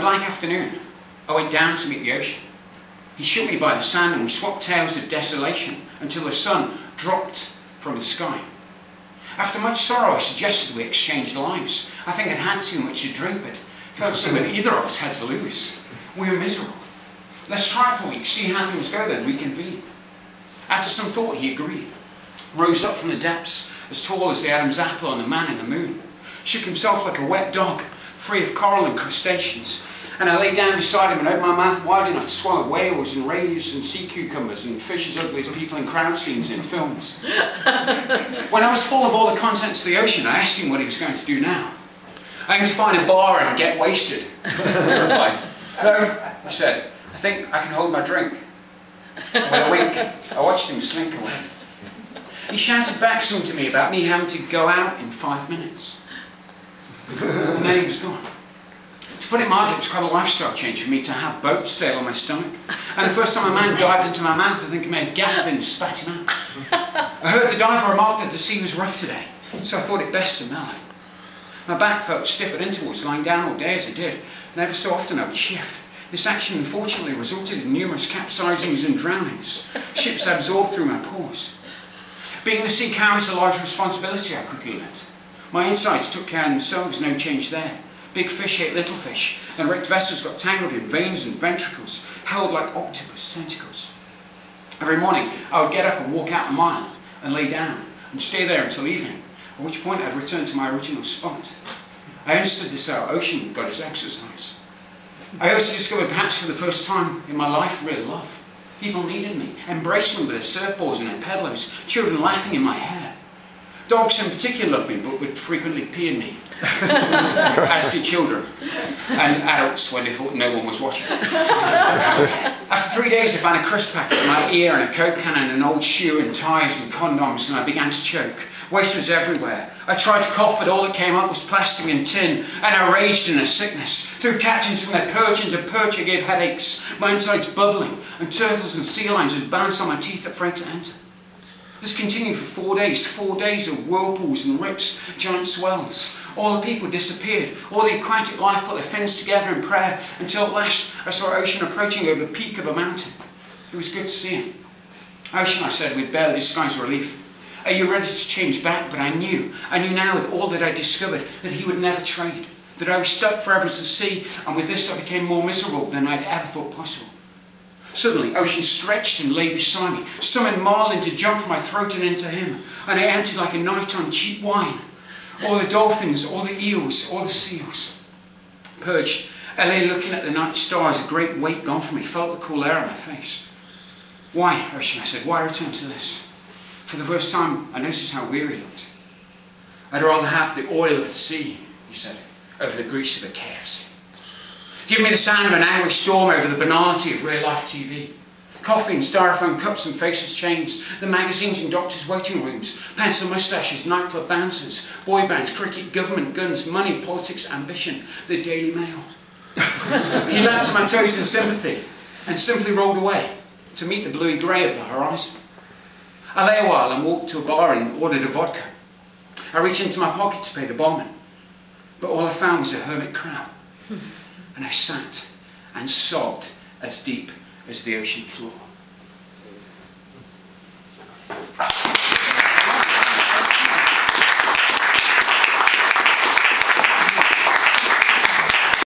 like afternoon, I went down to meet the ocean. He shook me by the sand and we swapped tales of desolation until the sun dropped from the sky. After much sorrow, I suggested we exchanged lives. I think I'd had too much to drink, but felt so that either of us had to lose. We were miserable. Let's try for a week, see how things go, then reconvene. After some thought, he agreed. Rose up from the depths, as tall as the Adam's apple and the man in the moon. Shook himself like a wet dog, free of coral and crustaceans. And I lay down beside him and opened my mouth wide enough to swallow whales and rays and sea cucumbers and fish as ugly as people in crowd scenes in films. When I was full of all the contents of the ocean, I asked him what he was going to do now. "I'm going to find a bar and get wasted." He replied. "No," I said, "I think I can hold my drink." With a wink, I watched him slink away. He shouted back something to me about me having to go out in 5 minutes. And then he was gone. To put it mildly, it was quite a lifestyle change for me to have boats sail on my stomach. And the first time a man dived into my mouth, I think I may have gagged and spat him out. I heard the diver remark that the sea was rough today, so I thought it best to mellow. My back felt stiff at intervals, lying down all day as I did, and every so often I would shift. This action unfortunately resulted in numerous capsizings and drownings, ships absorbed through my pores. Being the sea carries a large responsibility, I quickly learnt. My insides took care of themselves, no change there. Big fish ate little fish, and wrecked vessels got tangled in veins and ventricles, held like octopus tentacles. Every morning I would get up and walk out a mile, and lay down, and stay there until evening, at which point I'd return to my original spot. I understood this our ocean got its exercise. I also discovered, perhaps for the first time in my life, real love. People needed me, embraced me with their surfboards and their pedals, children laughing in my hair. Dogs in particular loved me, but would frequently pee in me, as did children, and adults when they thought no one was watching. After 3 days, I found a crisp packet in my ear and a Coke can and an old shoe and ties and condoms, and I began to choke. Waste was everywhere. I tried to cough, but all that came up was plastic and tin, and I raged in a sickness. Threw captains from their perch into perch, I gave headaches, my insides bubbling, and turtles and sea lions would bounce on my teeth afraid to enter. This continued for 4 days of whirlpools and rips, giant swells. All the people disappeared, all the aquatic life put their fins together in prayer, until at last I saw ocean approaching over the peak of a mountain. It was good to see him. "Ocean," I said with barely disguised relief, "are you ready to change back?" But I knew now with all that I discovered, that he would never trade, that I was stuck forever to the sea, and with this I became more miserable than I'd ever thought possible. Suddenly, Ocean stretched and lay beside me, summoned Marlin to jump from my throat and into him, and I emptied like a night on cheap wine. All the dolphins, all the eels, all the seals. Purged, I lay looking at the night stars, a great weight gone from me, felt the cool air on my face. "Why, Ocean," I said, "why return to this?" For the first time, I noticed how weary he looked. "I'd rather have the oil of the sea," he said, "over the grease of a KFC. Give me the sound of an angry storm over the banality of real-life TV. Coffee in styrofoam cups and faceless chains, the magazines in doctors' waiting rooms, pencil moustaches, nightclub bouncers, boy bands, cricket, government, guns, money, politics, ambition, the Daily Mail." He lapped at my toes in sympathy and simply rolled away to meet the bluey grey of the horizon. I lay a while and walked to a bar and ordered a vodka. I reached into my pocket to pay the barman, but all I found was a hermit crab. And I sat and sobbed as deep as the ocean floor.